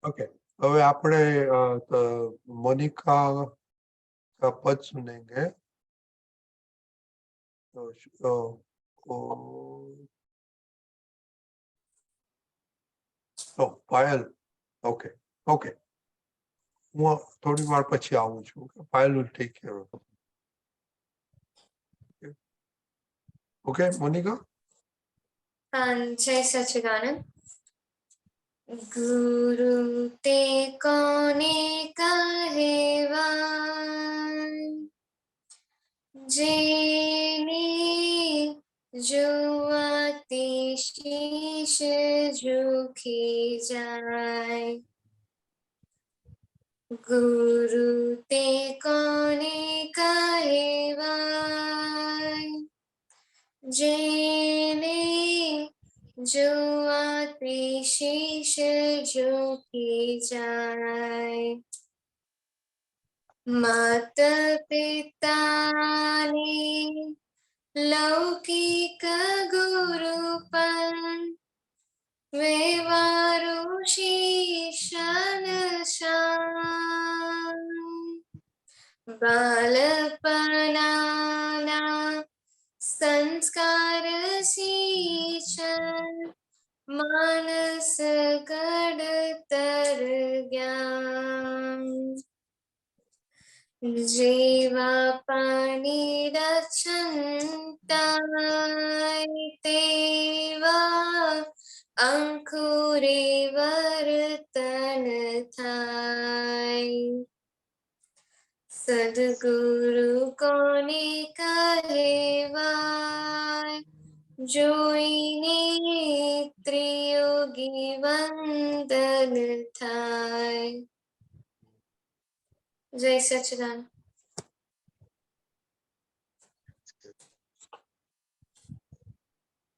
Okay, હવે આપણે Monica का पद सुनेंगे। पायल, ओके ओके, હું થોડી વાર પછી આવું છું। Payal will take care of it. Okay, Monica? जय सच्चिदानंद। गुरु ते कोने कहेवा, जेने जुआती शीश झुकी जाए। गुरु ते कोने कहेवा, जेने जुआती शीश झुकी जाए। माता पिता ने लौकिक गुरुपन, व्यवहारो शीशन शान। बालपणाना संस्कार सिंचन, मानस घडतर ज्ञान। जेवा पाणी रचंताय, तेवा अंकुरे वर्तन थाय। सद्गुरु कोने कहेवाय, जोईने त्रियोगी वंदन थाय। जय सच्चिदानंद।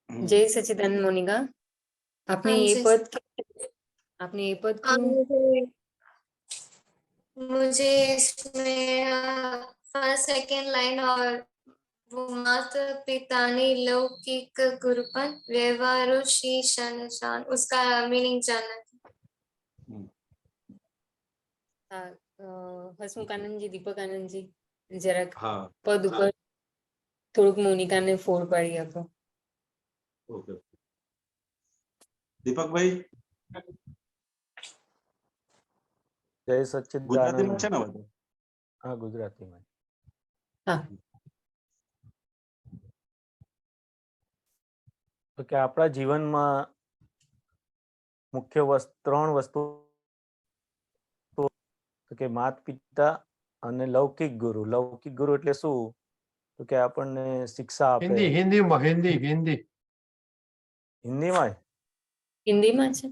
जय सच्चिदानंद। मोनिका, आपने ये पद क्यों? मुझे इसमें फर्स्ट सेकेंड लाइन और वो माता पिता ने लौकिक गुरुपन, व्यवहारो शीशन शान, उसका मीनिंग जानना था। हसमुख आनंद जी, दीपक आनंद जी, जरा पद ऊपर થોડુંક મોનિકાને ફોડ પાડી આપો। ओके, दीपक भाई जय सच्चिदानंद। गुजरातीમાં છે ને બધું? हाँ, गुजरातीમાં। हाँ, તો કે આપણા જીવનમાં મુખ્ય ત્રણ વસ્તુ, તો કે માતા પિતા અને લૌકિક ગુરુ। લૌકિક ગુરુ એટલે શું? તો કે આપણને શિક્ષા આપે। हिंदी हिंदी हिंदी हिंदीમાં हिंदीમાં છે,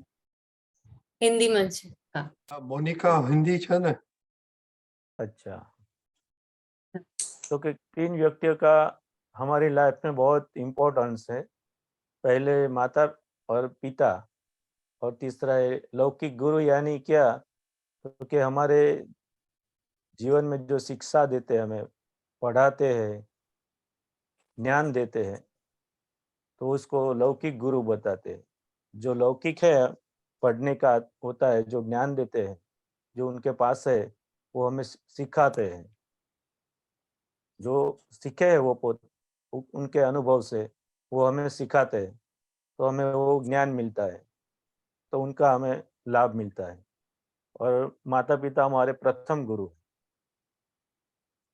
हिंदीમાં છે। हाँ, मोनिका हिंदी છે ને? अच्छा, तो कि तीन व्यक्तियों का हमारी लाइफ में बहुत इम्पोर्टेंस है। पहले माता और पिता, और तीसरा है लौकिक गुरु। यानी क्या? तो कि हमारे जीवन में जो शिक्षा देते हैं, हमें पढ़ाते हैं, ज्ञान देते हैं, तो उसको लौकिक गुरु बताते हैं। जो लौकिक है, पढ़ने का होता है, जो ज्ञान देते हैं, जो उनके पास है, वो हमें सिखाते हैं। जो सीखे है वो उनके अनुभव से वो हमें सिखाते हैं, तो हमें वो ज्ञान मिलता है, तो उनका हमें लाभ मिलता है। और माता पिता हमारे प्रथम गुरु।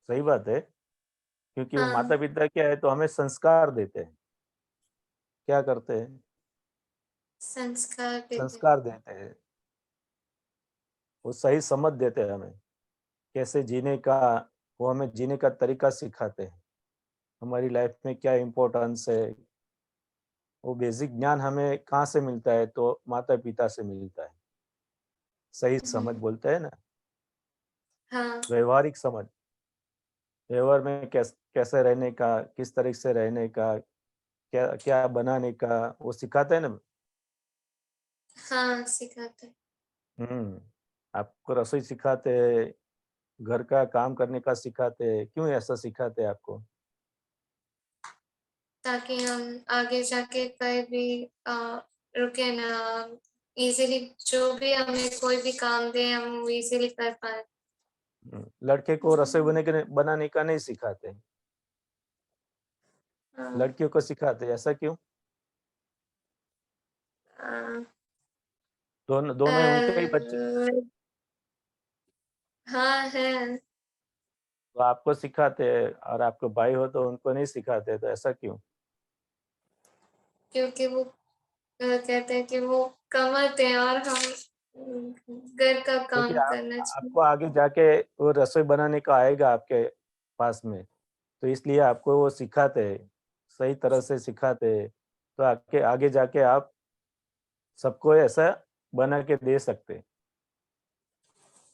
सही बात है, क्योंकि वो माता पिता क्या है, तो हमें संस्कार देते हैं। क्या करते हैं? संस्कार देते हैं। वो सही समझ देते हैं हमें, कैसे जीने का, वो हमें जीने का तरीका सिखाते हैं। हमारी लाइफ में क्या इम्पोर्टेंस है, वो बेसिक ज्ञान हमें कहाँ से मिलता है? तो माता पिता से मिलता है। सही समझ बोलते हैं ना, व्यवहारिक समझ, व्यवहार में कैसे रहने का, किस तरह से रहने का, क्या क्या बनाने का, वो सिखाते हैं ना। हाँ, सिखाते। आपको रसोई सिखाते हैं, घर का काम करने का सिखाते हैं। क्यों ऐसा सिखाते हैं आपको? ताकि हम आगे जाके कहीं भी रुके ना, इजीली जो भी हमें कोई भी काम दे हम इजीली कर पाए। लड़के को रसोई बनाने का नहीं सिखाते, हाँ, लड़कियों को सिखाते, ऐसा क्यों? दोनों दोनों उनके ही बच्चे, हाँ है, तो आपको सिखाते हैं और आपको भाई हो तो उनको नहीं सिखाते, तो ऐसा क्यों? क्योंकि वो कहते हैं कि वो कमाते हैं और हम घर का क्योंकि काम करना चाहिए। आपको आगे जाके वो रसोई बनाने का आएगा आपके पास में, तो इसलिए आपको वो सिखाते हैं, सही तरह से सिखाते हैं, तो आगे आगे जाके आप सबको ऐसा बना के दे सकते हैं।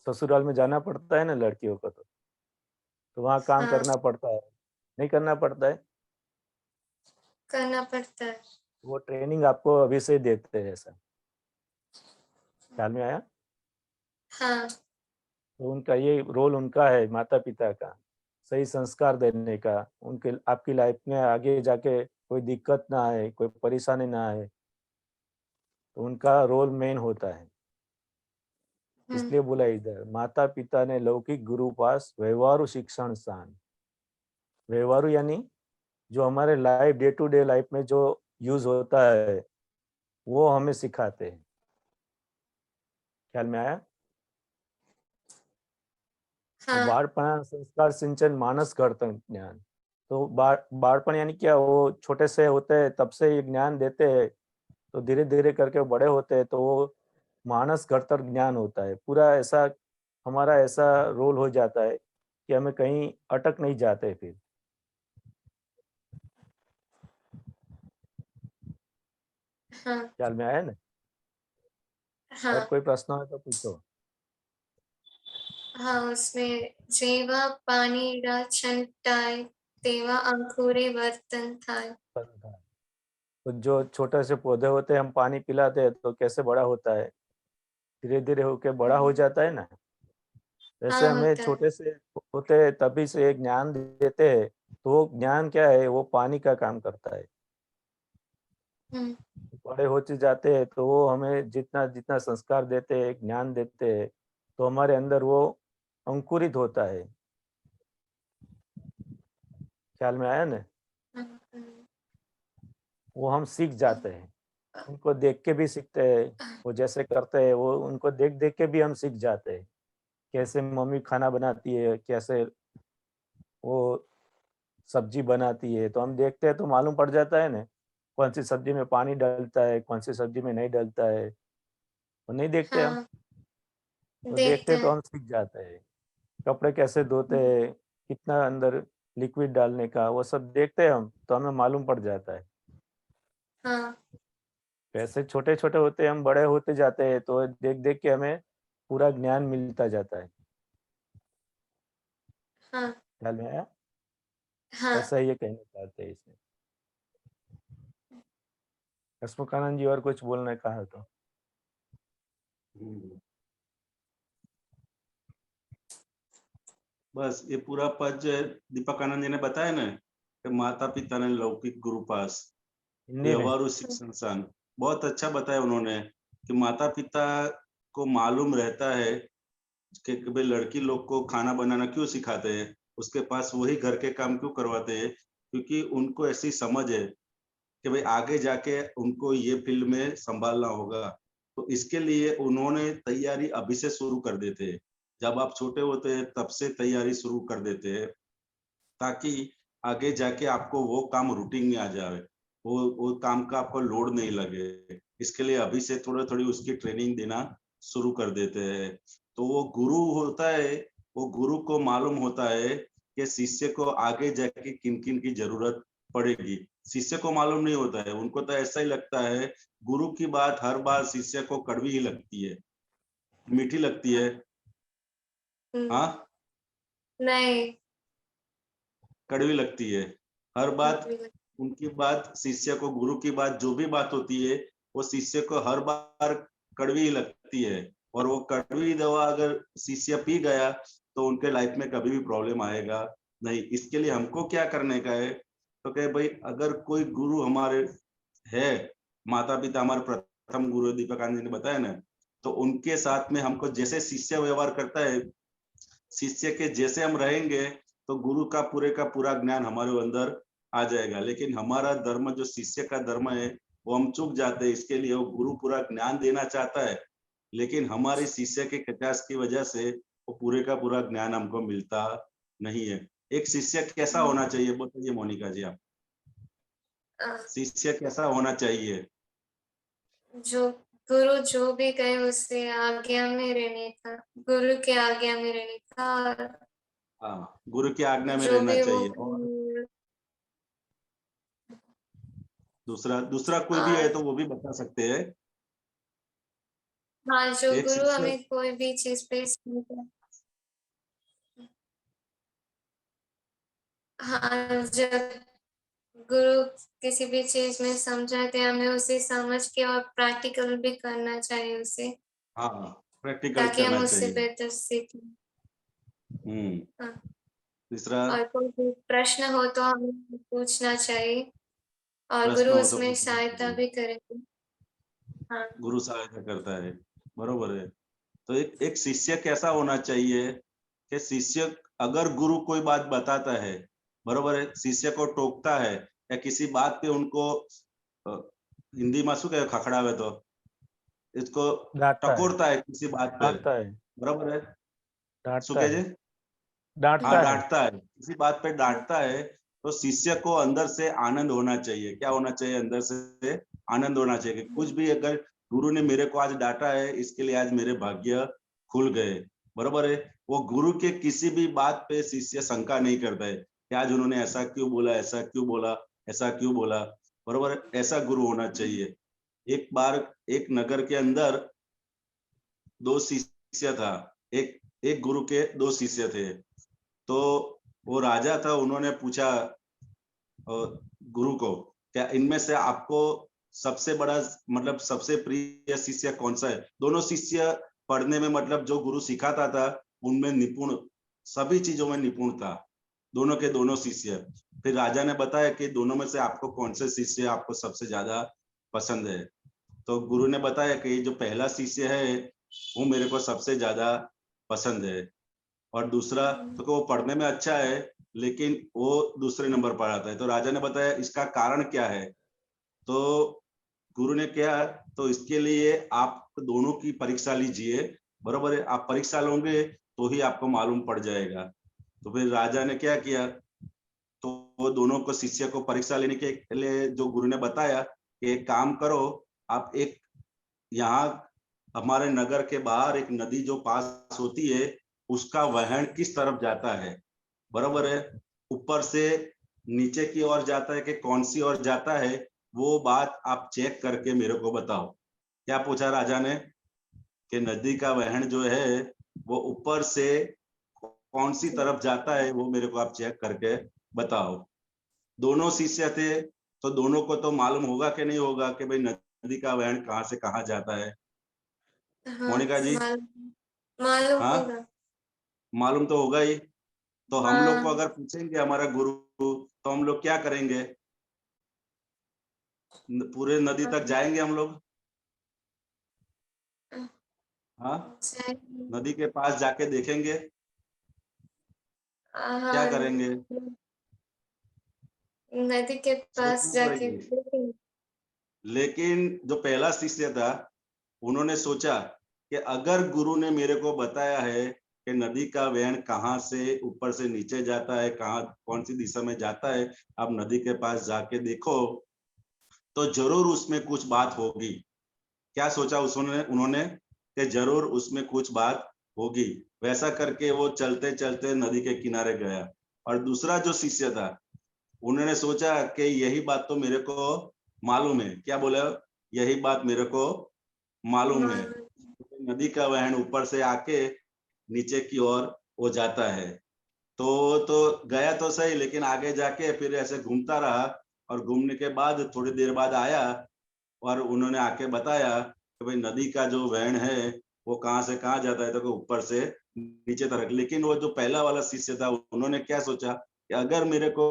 ससुराल में जाना पड़ता है ना लड़कियों को, तो वहाँ काम हाँ, करना पड़ता है, नहीं करना पड़ता है? करना पड़ता है। वो ट्रेनिंग आपको अभी से देते हैं, ऐसा ख्याल में आया? हाँ, तो उनका ये रोल उनका है, माता पिता का, सही संस्कार देने का, उनके आपकी लाइफ में आगे जाके कोई दिक्कत ना आए, कोई परेशानी ना आए, तो उनका रोल मेन होता है। हम्म, इसलिए बोला इधर, माता पिता ने लौकिक गुरु पास व्यवहारु शिक्षण स्थान। व्यवहारु यानी जो हमारे life day to day life में जो यूज होता है वो हमें सिखाते हैं। ख्याल में आया? और हाँ, बाणपण संस्कार सिंचन मानस घड़तन ज्ञान। तो बाणपण यानी क्या, वो छोटे से होते हैं तब से ये ज्ञान देते हैं, तो धीरे धीरे करके वो बड़े होते हैं, तो वो मानस घड़तर ज्ञान होता है पूरा। ऐसा हमारा ऐसा रोल हो जाता है कि हमें कहीं अटक नहीं जाते फिर। हाँ, ख्याल में आया ना? और हाँ, कोई प्रश्न है तो पूछो। हाँ, उसमें जेवा पानी रा छंटाय तेवा अंकुरे वर्तन थाय। तो जो छोटे से पौधे होते हैं, हम पानी पिलाते हैं तो कैसे बड़ा होता है, धीरे धीरे होके बड़ा हो जाता है ना। वैसे हाँ, हमें होता है। छोटे से होते हैं तभी से ज्ञान देते हैं, तो वो ज्ञान क्या है, वो पानी का काम करता है। हम्म, बड़े होते जाते हैं तो वो हमें जितना जितना संस्कार देते हैं, ज्ञान देते हैं, तो हमारे अंदर वो अंकुरित होता है। ख्याल में आया ना? हाँ, वो हम सीख जाते हैं, उनको देख के भी सीखते हैं, वो जैसे करते हैं वो उनको देख देख के भी हम सीख जाते हैं। कैसे मम्मी खाना बनाती है, कैसे वो सब्जी बनाती है, तो हम देखते हैं तो मालूम पड़ जाता है ना, कौन सी सब्जी में पानी डलता है, कौन सी सब्जी में नहीं डलता है। वो नहीं देखते हम, हाँ, तो देखते देखते तो हैं। हम सीख जाते हैं। कपड़े कैसे धोते हैं, कितना अंदर लिक्विड डालने का, वो सब देखते हैं हम, तो हमें मालूम पड़ जाता है। हाँ, कैसे छोटे छोटे होते हम बड़े होते जाते हैं, तो देख देख के हमें पूरा ज्ञान मिलता जाता है। हाँ, ख्याल में आया? हाँ, ऐसा ही ये कहना चाहते हैं इसमें। हसमुखानंद जी और कुछ बोलने का है तो? बस ये पूरा पद जो है दीपक आनंद जी ने बताया ना कि माता पिता ने लौकिक गुरु पास हिंदी में। व्यवहारु शिक्षण सान, बहुत अच्छा बताया उन्होंने कि माता पिता को मालूम रहता है कि भाई लड़की लोग को खाना बनाना क्यों सिखाते हैं, उसके पास वही घर के काम क्यों करवाते हैं, क्योंकि उनको ऐसी समझ है कि भाई आगे जाके उनको ये फील्ड में संभालना होगा। तो इसके लिए उन्होंने तैयारी अभी से शुरू कर देते हैं, जब आप छोटे होते हैं तब से तैयारी शुरू कर देते हैं, ताकि आगे जाके आपको वो काम रूटीन में आ जाए, वो काम का आपको लोड नहीं लगे। इसके लिए अभी से थोड़ी थोड़ी उसकी ट्रेनिंग देना शुरू कर देते हैं। तो वो गुरु होता है, वो गुरु को मालूम होता है कि शिष्य को आगे जाके किन किन की जरूरत पड़ेगी। शिष्य को मालूम नहीं होता है, उनको तो ऐसा ही लगता है गुरु की बात हर बार शिष्य को कड़वी ही लगती है, मीठी लगती है। हाँ, नहीं, कड़वी लगती है हर बात। कभी नहीं। उनकी बात शिष्य को, गुरु की बात जो भी बात होती है वो शिष्य को हर बार कड़वी लगती है, और वो कड़वी दवा अगर शिष्य पी गया तो उनके लाइफ में कभी भी प्रॉब्लम आएगा नहीं। इसके लिए हमको क्या करने का है, तो कहे भाई अगर कोई गुरु हमारे है, माता पिता हमारे प्रथम गुरु दीपकानंद जी ने बताया ना, तो उनके साथ में हमको जैसे शिष्य व्यवहार करता है, शिष्य के जैसे हम रहेंगे तो गुरु का पूरा ज्ञान हमारे अंदर आ जाएगा। लेकिन हमारा धर्म जो शिष्य का धर्म है वो हम चूक जाते हैं। इसके लिए वो गुरु पूरा ज्ञान देना चाहता है, लेकिन हमारे शिष्य के कचास की वजह से वो पूरे का पूरा ज्ञान हमको मिलता नहीं है। एक शिष्य कैसा होना चाहिए बताइए मोनिका जी आप, शिष्य कैसा होना चाहिए? जो गुरु जो भी कहे उससे आज्ञा में रहने का, गुरु के आज्ञा में रहने का, और हाँ, गुरु की आज्ञा में जो रहना भी चाहिए। वो और दूसरा कोई भी है तो वो भी बता सकते हैं। हाँ, जो एक गुरु शिष्य, हमें कोई भी चीज पे हाँ, जब गुरु किसी भी चीज में समझाते हैं हमें उसे समझ के और प्रैक्टिकल भी करना चाहिए उसे, हाँ प्रैक्टिकल ताकि हम करना उससे चाहिए। बेहतर सीखें। हाँ, तीसरा और कोई भी प्रश्न हो तो हमें पूछना चाहिए और प्रश्न गुरु हो तो उसमें पूछना सहायता चाहिए। भी करेंगे। हाँ, गुरु सहायता करता है, बरोबर है। तो एक शिष्य कैसा होना चाहिए कि शिष्य अगर गुरु कोई बात बताता है, बरोबर है, शिष्य को टोकता है या किसी बात पे उनको हिंदी में शू कहे खखड़ावे तो इसको डांटता है, टकोरता है किसी बात पे, डांटता है, बरोबर है, शू डांटता कहे है, जी? हाँ, डांटता है। डांटता है, किसी बात पे डांटता है। तो शिष्य को अंदर से आनंद होना चाहिए। क्या होना चाहिए? अंदर से आनंद होना चाहिए कि कुछ भी अगर गुरु ने मेरे को आज डांटा है, इसके लिए आज मेरे भाग्य खुल गए, बरोबर है। वो गुरु के किसी भी बात पे शिष्य शंका नहीं करता है कि आज उन्होंने ऐसा क्यों बोला, ऐसा क्यों बोला, ऐसा क्यों बोला, बरोबर है। ऐसा गुरु होना चाहिए। एक बार एक नगर के अंदर दो शिष्य था, एक एक गुरु के दो शिष्य थे। तो वो राजा था, उन्होंने पूछा गुरु को, क्या इनमें से आपको सबसे बड़ा मतलब सबसे प्रिय शिष्य कौन सा है? दोनों शिष्य पढ़ने में मतलब जो गुरु सिखाता था उनमें निपुण, सभी चीजों में निपुण था, दोनों के दोनों शिष्य। फिर राजा ने बताया कि दोनों में से आपको कौन से शिष्य आपको सबसे ज्यादा पसंद है? तो गुरु ने बताया कि जो पहला शिष्य है वो मेरे को सबसे ज्यादा पसंद है, और दूसरा तो वो पढ़ने में अच्छा है लेकिन वो दूसरे नंबर पर आता है। तो राजा ने बताया इसका कारण क्या है? तो गुरु ने क्या, तो इसके लिए आप दोनों की परीक्षा लीजिए, बरोबर है, आप परीक्षा लोगे तो ही आपको मालूम पड़ जाएगा। तो फिर राजा ने क्या किया, तो वो दोनों को शिष्य को परीक्षा लेने के लिए जो गुरु ने बताया कि एक काम करो, आप एक यहाँ हमारे नगर के बाहर एक नदी जो पास होती है उसका वहन किस तरफ जाता है, बरोबर है, ऊपर से नीचे की ओर जाता है कि कौन सी ओर जाता है, वो बात आप चेक करके मेरे को बताओ। क्या पूछा राजा ने कि नदी का वहन जो है वो ऊपर से कौन सी तरफ जाता है, वो मेरे को आप चेक करके बताओ। दोनों शिष्य थे तो दोनों को तो मालूम होगा कि नहीं होगा कि भाई नदी का वहन कहाँ से कहाँ जाता है? हाँ, मोनिका जी, मालूम हाँ होगा। मालूम तो होगा ही। तो हम लोग को हाँ, अगर पूछेंगे हमारा गुरु तो हम लोग क्या करेंगे? पूरे नदी तक जाएंगे हम लोग? हाँ, नदी के पास जाके देखेंगे, क्या हाँ, करेंगे? नदी के पास सोचना जाके पड़ेगी। देखेंगे। लेकिन जो पहला शिष्य था उन्होंने सोचा कि अगर गुरु ने मेरे को बताया है कि नदी का वहन कहाँ से ऊपर से नीचे जाता है, कहाँ कौन सी दिशा में जाता है, आप नदी के पास जाके देखो तो जरूर उसमें कुछ बात होगी। क्या सोचा उन्होंने कि जरूर उसमें कुछ बात होगी। वैसा करके वो चलते चलते नदी के किनारे गया। और दूसरा जो शिष्य था उन्होंने सोचा कि यही बात तो मेरे को मालूम है। क्या बोला? यही बात मेरे को मालूम है, नदी का वहन ऊपर से आके नीचे की ओर वो जाता है। तो गया तो सही, लेकिन आगे जाके फिर ऐसे घूमता रहा, और घूमने के बाद थोड़ी देर बाद आया और उन्होंने आके बताया कि भाई नदी का जो वहन है वो कहाँ से कहाँ जाता है, तो ऊपर से नीचे तरफ। लेकिन वो जो पहला वाला शिष्य था उन्होंने क्या सोचा कि अगर मेरे को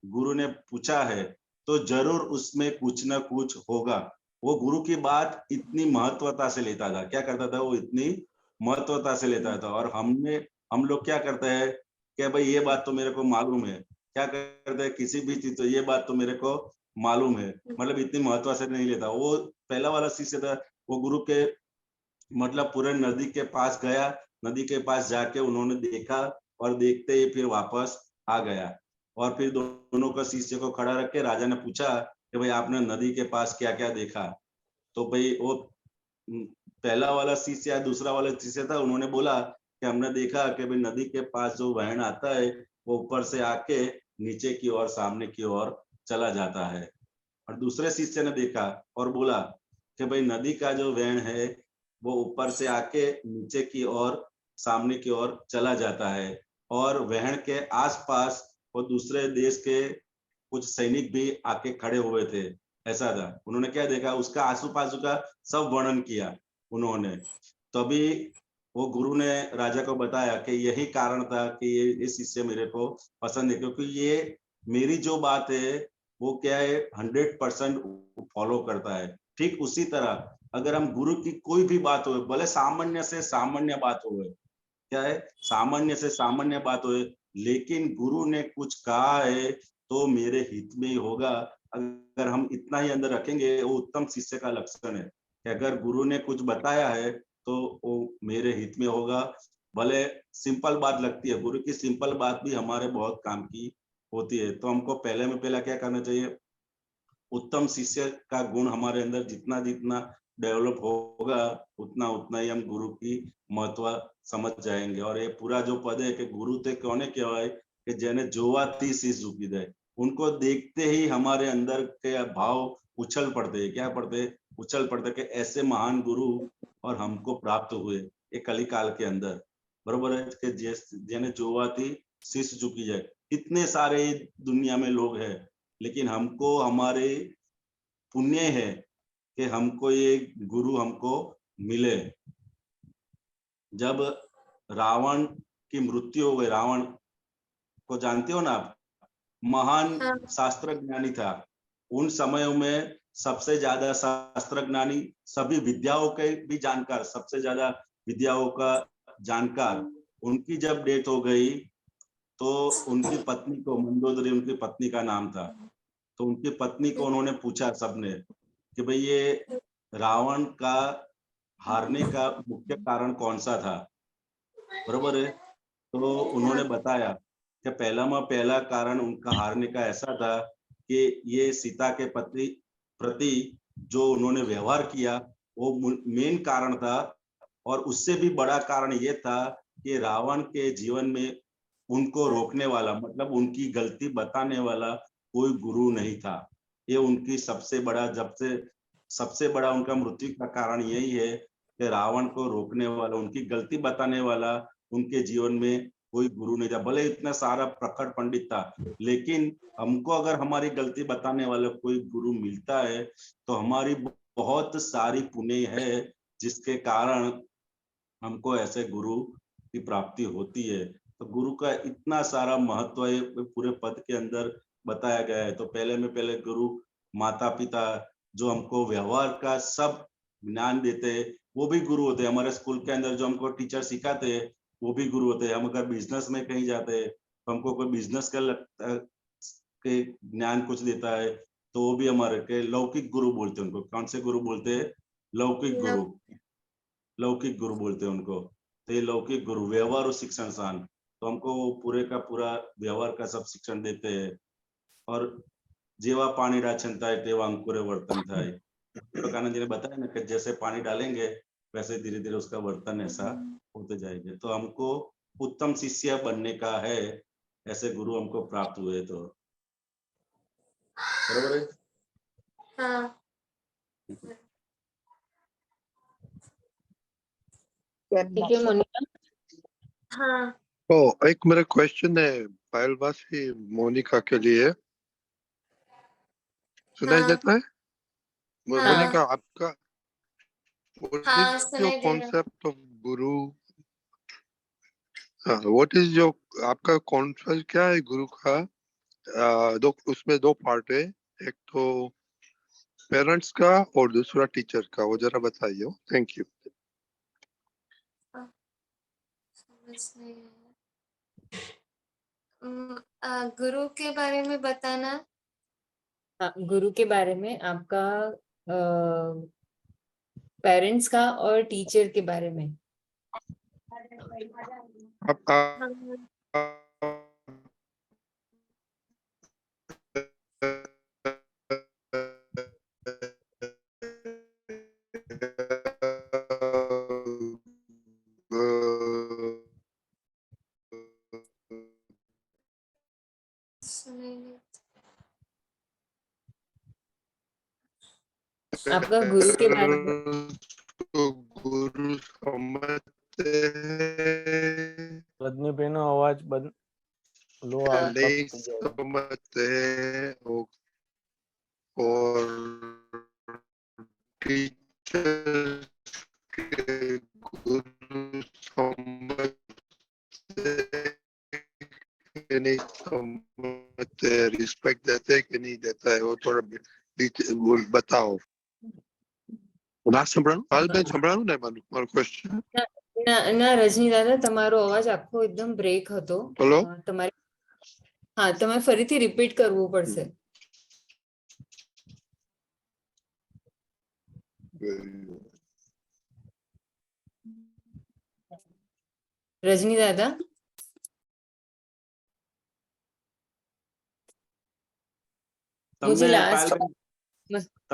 गुरु ने पूछा है तो जरूर उसमें कुछ ना कुछ होगा, वो गुरु की बात इतनी महत्वता से लेता था। क्या करता था वो? इतनी महत्वता से लेता था। और हम लोग क्या करते हैं कि भाई ये बात तो मेरे को मालूम है, क्या करते हैं किसी भी चीज, तो ये बात तो मेरे को मालूम है, मतलब इतनी महत्व से नहीं लेता। वो पहला वाला शिष्य था, वो गुरु के मतलब पूरे नदी के पास गया, नदी के पास जाके उन्होंने देखा और देखते ही फिर वापस आ गया। और फिर दोनों का शिष्य को खड़ा रख के राजा ने पूछा कि भाई आपने नदी के पास क्या क्या देखा? तो भाई वो पहला वाला शिष्य या दूसरा वाला शिष्य था, उन्होंने बोला कि हमने देखा कि भाई नदी के पास जो वहन आता है वो ऊपर से आके नीचे की ओर, सामने की ओर चला जाता है। और दूसरे शिष्य ने देखा और बोला कि भाई नदी का जो वहन है वो ऊपर से आके नीचे की ओर, सामने की ओर चला जाता है। और वहन के आसपास वो दूसरे देश के कुछ सैनिक भी आके खड़े हुए थे, ऐसा था। उन्होंने क्या देखा, उसका आसू पासू का सब वर्णन किया उन्होंने। तभी वो गुरु ने राजा को बताया कि यही कारण था कि ये शिष्य मेरे को पसंद है, क्योंकि ये मेरी जो बात है वो क्या है 100% फॉलो करता है। ठीक उसी तरह अगर हम गुरु की कोई भी बात हो, भले सामान्य से सामान्य बात हो, क्या है सामान्य से सामान्य बात हो, लेकिन गुरु ने कुछ कहा है तो मेरे हित में ही होगा। अगर हम इतना ही अंदर रखेंगे, वो उत्तम शिष्य का लक्षण है कि अगर गुरु ने कुछ बताया है तो वो मेरे हित में होगा। भले सिंपल बात लगती है, गुरु की सिंपल बात भी हमारे बहुत काम की होती है। तो हमको पहले में पहला क्या करना चाहिए, उत्तम शिष्य का गुण हमारे अंदर जितना जितना डेवलप होगा उतना उतना ही हम गुरु की महत्व समझ जाएंगे। और ये पूरा जो पद है कि गुरु ते कौने कहवाय कि जेने जोवाती शीश झुकी दे, उनको देखते ही हमारे अंदर के भाव उछल पड़ते हैं। क्या पड़ते? उछल पड़ते कि ऐसे महान गुरु और हमको प्राप्त हुए एक कलिकाल के अंदर। बरोबर है कि जेने जोवाती शीश झुकी जाए। इतने सारे दुनिया में लोग हैं, लेकिन हमको हमारे पुण्य है कि हमको ये गुरु हमको मिले। जब रावण की मृत्यु हो गई, रावण को जानते हो ना आप, महान हाँ। शास्त्र ज्ञानी था। उन समयों में सबसे ज्यादा शास्त्र ज्ञानी, सभी विद्याओं के भी जानकार, सबसे ज्यादा विद्याओं का जानकार, उनकी जब डेथ हो गई तो उनकी पत्नी को, मंदोदरी उनकी पत्नी का नाम था, तो उनकी पत्नी को उन्होंने पूछा सबने कि भाई ये रावण का हारने का मुख्य कारण कौन सा था? बरोबर है। तो उन्होंने बताया कि पहला कारण उनका हारने का ऐसा था कि ये सीता के पति प्रति जो उन्होंने व्यवहार किया वो मेन कारण था। और उससे भी बड़ा कारण ये था कि रावण के जीवन में उनको रोकने वाला, मतलब उनकी गलती बताने वाला कोई गुरु नहीं था। ये उनकी सबसे बड़ा उनका मृत्यु का कारण यही है कि रावण को रोकने वाला, उनकी गलती बताने वाला उनके जीवन में कोई गुरु नहीं था। भले इतना सारा प्रखर पंडित था, लेकिन हमको अगर हमारी गलती बताने वाला कोई गुरु मिलता है तो हमारी बहुत सारी पुण्य है, जिसके कारण हमको ऐसे गुरु की प्राप्ति होती है। तो गुरु का इतना सारा महत्व है पूरे पद के अंदर बताया गया है। तो पहले में पहले गुरु माता पिता जो हमको व्यवहार का सब ज्ञान देते हैं वो भी गुरु होते हैं। हमारे स्कूल के अंदर जो हमको टीचर सिखाते हैं वो भी गुरु होते हैं। हम अगर बिजनेस में कहीं जाते हैं तो हमको कोई बिजनेस के ज्ञान कुछ देता है तो वो भी हमारे के लौकिक गुरु बोलते हैं उनको। कौन से गुरु बोलते हैं? लौकिक गुरु। लौकिक गुरु बोलते हैं उनको। तो ये लौकिक गुरु व्यवहार और शिक्षण सान, तो हमको वो पूरे का पूरा व्यवहार का सब शिक्षण देते हैं। और जेवा पानी डाचनता है तेवा अंकुरे वर्तन था है। विवेकानंद जी ने बताया ना कि जैसे पानी डालेंगे वैसे धीरे धीरे उसका वर्तन ऐसा होते जाएंगे। तो हमको उत्तम शिष्य बनने का है, ऐसे गुरु हमको प्राप्त हुए। तो बरोबर है। हाँ। ठीक है मोनिका। हाँ। तो एक मेरा क्वेश्चन है पायलवासी मोनिका के लिए, सुनाई हाँ। देता है? हाँ। मोनिका आपका हाँ, जो सुनाई दे रहा है। Concept of Guru, what is जो आपका कॉन्सेप्ट क्या है गुरु का? दो, उसमें दो पार्ट है। एक तो पेरेंट्स का और दूसरा टीचर का, वो जरा बताइए। Thank you. समझ नहीं आया। गुरु के बारे में बताना। हाँ, गुरु के बारे में आपका, पेरेंट्स का और टीचर के बारे में। आप आपका गुरु के बारे में। तो गुरु समझते हैं, रजनी बेनो आवाज बंद, लो हाँ। कम नहीं हो जाएगा। समझते हैं, और टीचर के गुरु समझते हैं कि नहीं समझते, रिस्पेक्ट देते हैं कि नहीं देता है, वो थोड़ा वो बताओ। ના સંભળાણું પાલબેન સંભળાણું ને મારું ક્વેશ્ચન? ના રજની દાદા, તમારો અવાજ આખો એકદમ બ્રેક હતો. હેલો? તમારે હા, તમારે ફરીથી રિપીટ કરવું પડશે. રજની દાદા, मुझे लास्ट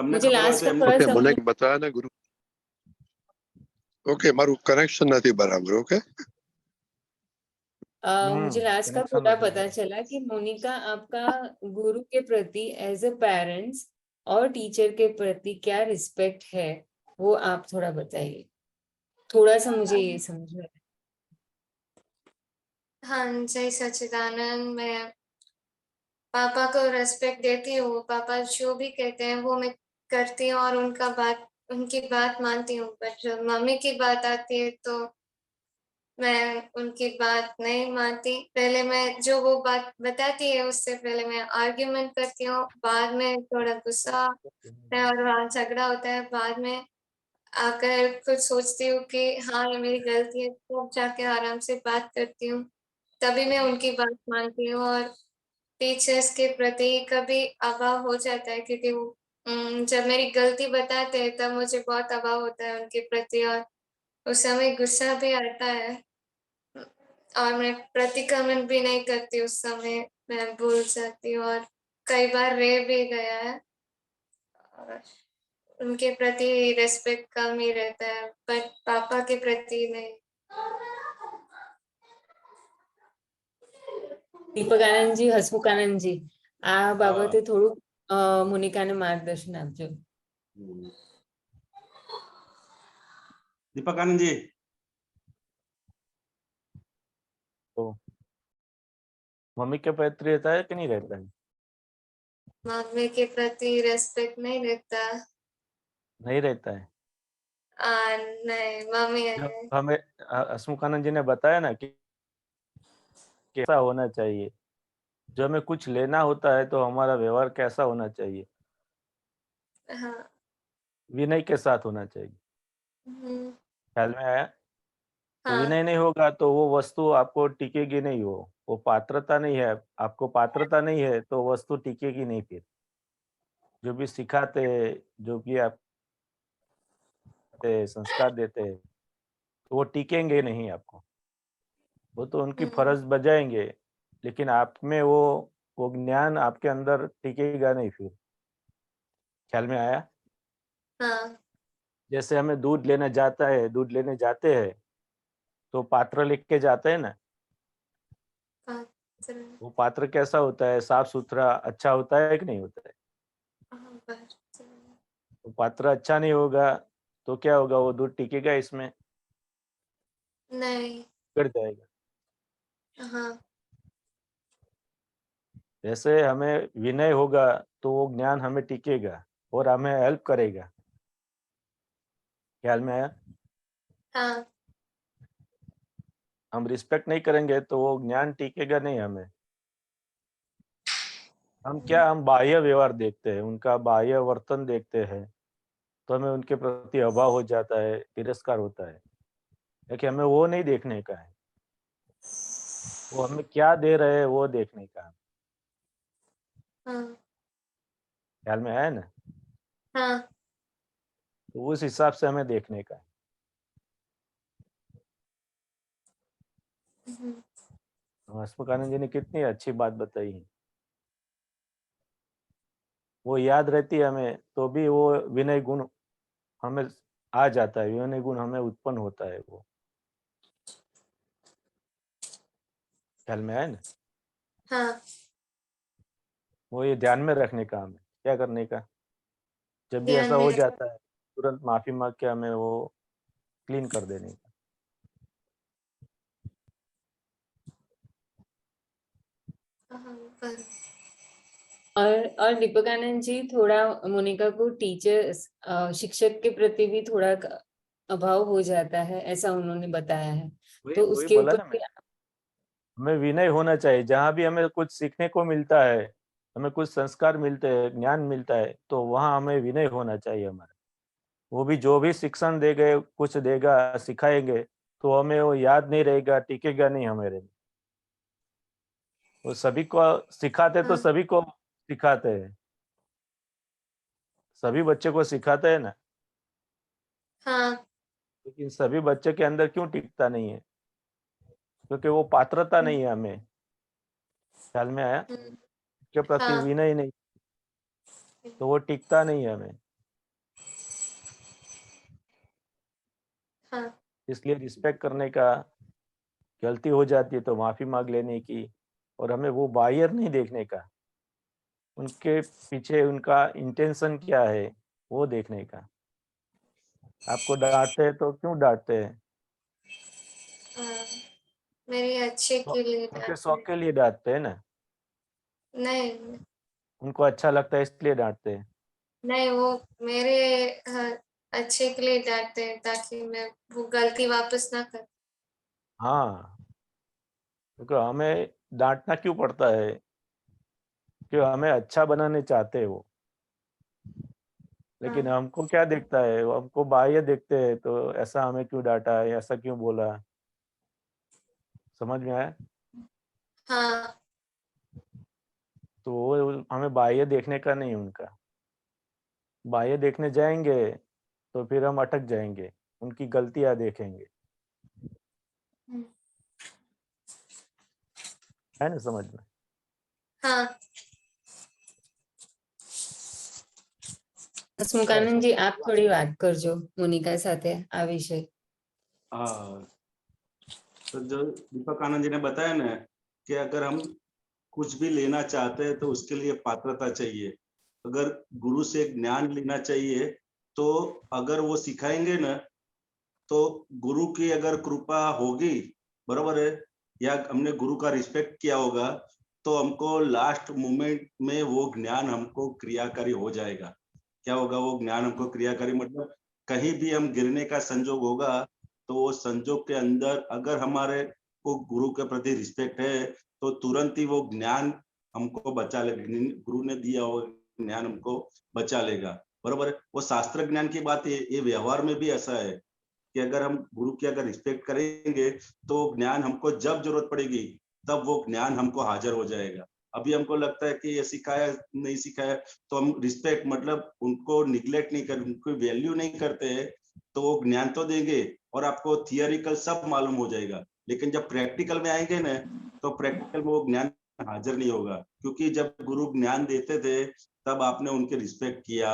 मुझे लास्ट का थोड़ा ઓકે, મને समझ બતાયા ને ગુરુ. ઓકે, મારું કનેક્શન નથી બરાબર. ઓકે, मुझे लास्ट का connection थोड़ा नहीं पता चला कि मोनिका आपका गुरु के प्रति एज अ पेरेंट्स और टीचर के प्रति क्या रिस्पेक्ट है, वो आप थोड़ा बताइए. थोड़ा सा मुझे ये समझ में आया. हाँ, जय सच्चिदानंद। मैं पापा को रेस्पेक्ट देती हूँ। पापा जो भी कहते हैं वो मैं करती हूँ और उनकी बात मानती हूँ। पर जब मम्मी की बात आती है तो मैं उनकी बात नहीं मानती। पहले मैं जो वो बात बताती है उससे पहले मैं आर्ग्यूमेंट करती हूँ, बाद में थोड़ा गुस्सा आता है और वहाँ झगड़ा होता है। बाद में आकर कुछ सोचती हूँ कि हाँ ये मेरी गलती है, तो जाके आराम से बात करती हूँ, तभी मैं उनकी बात मानती हूँ। और टीचर्स के प्रति कभी अभाव हो जाता है, क्योंकि वो जब मेरी गलती बताते हैं तब मुझे बहुत अभाव होता है उनके प्रति, और उस समय गुस्सा भी आता है और मैं प्रतिक्रमण भी नहीं करती उस समय, मैं भूल जाती हूँ और कई बार रह भी गया है। और उनके प्रति रिस्पेक्ट कम ही रहता है, बट पापा के प्रति नहीं। દીપક આનંદજી, હસમુખ આનંદજી, આ બાબતે થોડું મોનિકાને માર્ગદર્શન આપજો. दीपक आनंद जी, तो मम्मी के प्रति रहता है कि नहीं रहता है? मम्मी के प्रति रिस्पेक्ट नहीं रहता। नहीं रहता है. नहीं, मम्मी है। जब हमें हसमुखानंद जी ने बताया ना कि कैसा होना चाहिए, जो हमें कुछ लेना होता है तो हमारा व्यवहार कैसा होना चाहिए, हाँ। विनय के साथ होना चाहिए. हम्म, ख्याल में आया? तो हाँ। विनय नहीं होगा तो वो वस्तु आपको टिकेगी नहीं. वो पात्रता नहीं है, आपको पात्रता नहीं है तो वस्तु टिकेगी नहीं. फिर जो भी सिखाते, जो भी आप संस्कार देते हैं, तो वो टिकेंगे नहीं आपको. वो तो उनकी फर्ज बजाएंगे, लेकिन आप में वो ज्ञान आपके अंदर टिकेगा नहीं. फिर ख्याल में आया? हाँ। जैसे हमें दूध लेने जाते हैं तो पात्र लेके जाते हैं ना. पात्र। वो पात्र कैसा होता है? साफ सुथरा अच्छा होता है कि नहीं होता है? हाँ, पात्र। तो पात्र अच्छा नहीं होगा तो क्या होगा? वो दूध टिकेगा इसमें? नहीं। गिर जाएगा. हाँ। जैसे हमें विनय होगा तो वो ज्ञान हमें टिकेगा और हमें हेल्प करेगा. ख्याल में आया? हाँ। हम रिस्पेक्ट नहीं करेंगे तो वो ज्ञान टिकेगा नहीं हमें. हम बाह्य व्यवहार देखते हैं, उनका बाह्य वर्तन देखते हैं, तो हमें उनके प्रति अभाव हो जाता है, तिरस्कार होता है। लेकिन हमें वो नहीं देखने का है, वो हमें क्या दे रहे हैं वो देखने का है। हाँ ख्याल में आया ना? हाँ तो उस हिसाब से हमें देखने का है। हसमुखानंद जी ने कितनी अच्छी बात बताई है। वो याद रहती है हमें, तो भी वो विनय गुण हमें आ जाता है, विनय गुण हमें उत्पन्न होता है। वो ख्याल में आया ना? हाँ वो ये ध्यान में रखने का हमें क्या करने का, जब भी ध्यान ऐसा में हो रख। जाता है तुरंत माफी मांग के हमें वो क्लीन कर देने का। हाँ, पर- और दीपकानंद जी, थोड़ा मोनिका को शिक्षक के प्रति भी थोड़ा अभाव हो जाता है, ऐसा उन्होंने बताया है। तो वही उसके बोला ऊपर ना मैंने, हमें विनय होना चाहिए। जहाँ भी हमें कुछ सीखने को मिलता है, हमें कुछ संस्कार मिलते हैं, ज्ञान मिलता है, तो वहाँ हमें विनय होना चाहिए हमारा। वो भी जो भी शिक्षण देंगे, कुछ देगा, सिखाएंगे, तो हमें वो याद नहीं रहेगा, टिकेगा नहीं हमारे में। वो सभी को सिखाते तो हाँ सभी को सिखाते हैं, सभी बच्चे को सिखाते हैं ना, हाँ लेकिन सभी बच्चे के अंदर क्यों टिकता नहीं है? क्योंकि वो पात्रता नहीं है हमें। ख्याल में आया? हम्म, के प्रति हाँ विनय नहीं, तो वो टिकता नहीं है हमें। हाँ इसलिए रिस्पेक्ट करने का, गलती हो जाती है तो माफी मांग लेने की, और हमें वो बाहर नहीं देखने का, उनके पीछे उनका इंटेंशन क्या है वो देखने का। आपको डांटते हैं तो क्यों डांटते हैं? हाँ, मेरे अच्छे के लिए उनके डांटते शौक हैं। के लिए डांटते हैं ना, नहीं उनको अच्छा लगता है इसलिए डांटते हैं। नहीं, वो मेरे अच्छे के लिए डांटते हैं ताकि मैं वो गलती वापस ना कर। हाँ, क्योंकि हमें डांटना क्यों पड़ता है? कि हमें अच्छा बनाने चाहते हैं वो, हाँ लेकिन हमको क्या देखता है, वो हमको बाह्य देखते हैं, तो ऐसा हमें क्यों डांटा है, ऐसा क्यों बोला। समझ में आया? हाँ तो वो हमें बाह्य देखने का नहीं उनका। बाह्य देखने जाएंगे तो फिर हम अटक जाएंगे, उनकी गलतियां देखेंगे। हम्म, है ना समझ में? हाँ હસમુખાનંદ जी, आप थोड़ी વાત करजो मोनिका સાથે આ વિષય। हाँ, तो जो दीपक आनंद जी ने बताया ना कि अगर हम कुछ भी लेना चाहते हैं तो उसके लिए पात्रता चाहिए। अगर गुरु से ज्ञान लेना चाहिए तो अगर वो सिखाएंगे ना, तो गुरु की अगर कृपा होगी, बरोबर है, या हमने गुरु का रिस्पेक्ट किया होगा, तो हमको लास्ट मोमेंट में वो ज्ञान हमको क्रियाकारी हो जाएगा। क्या होगा वो ज्ञान हमको क्रियाकारी, मतलब कहीं भी हम गिरने का संजोग होगा, तो वो संजोग के अंदर अगर हमारे को गुरु के प्रति रिस्पेक्ट है, तो तुरंत ही वो ज्ञान हमको बचा लेगा। गुरु ने दिया वो ज्ञान हमको बचा लेगा, बरोबर है। वो शास्त्र ज्ञान की बात है, ये व्यवहार में भी ऐसा है कि अगर हम गुरु की अगर रिस्पेक्ट करेंगे, तो ज्ञान हमको जब जरूरत पड़ेगी तब वो ज्ञान हमको हाजिर हो जाएगा। अभी हमको लगता है कि ये सिखाया नहीं सिखाया, तो हम रिस्पेक्ट मतलब उनको निग्लेक्ट नहीं कर, उनको वैल्यू नहीं करते हैं, तो वो ज्ञान तो देंगे और आपको थियोरिकल सब मालूम हो जाएगा, लेकिन जब प्रैक्टिकल में आएंगे ना, तो प्रैक्टिकल में वो ज्ञान हाजिर नहीं होगा। क्योंकि जब गुरु ज्ञान देते थे तब आपने उनके रिस्पेक्ट किया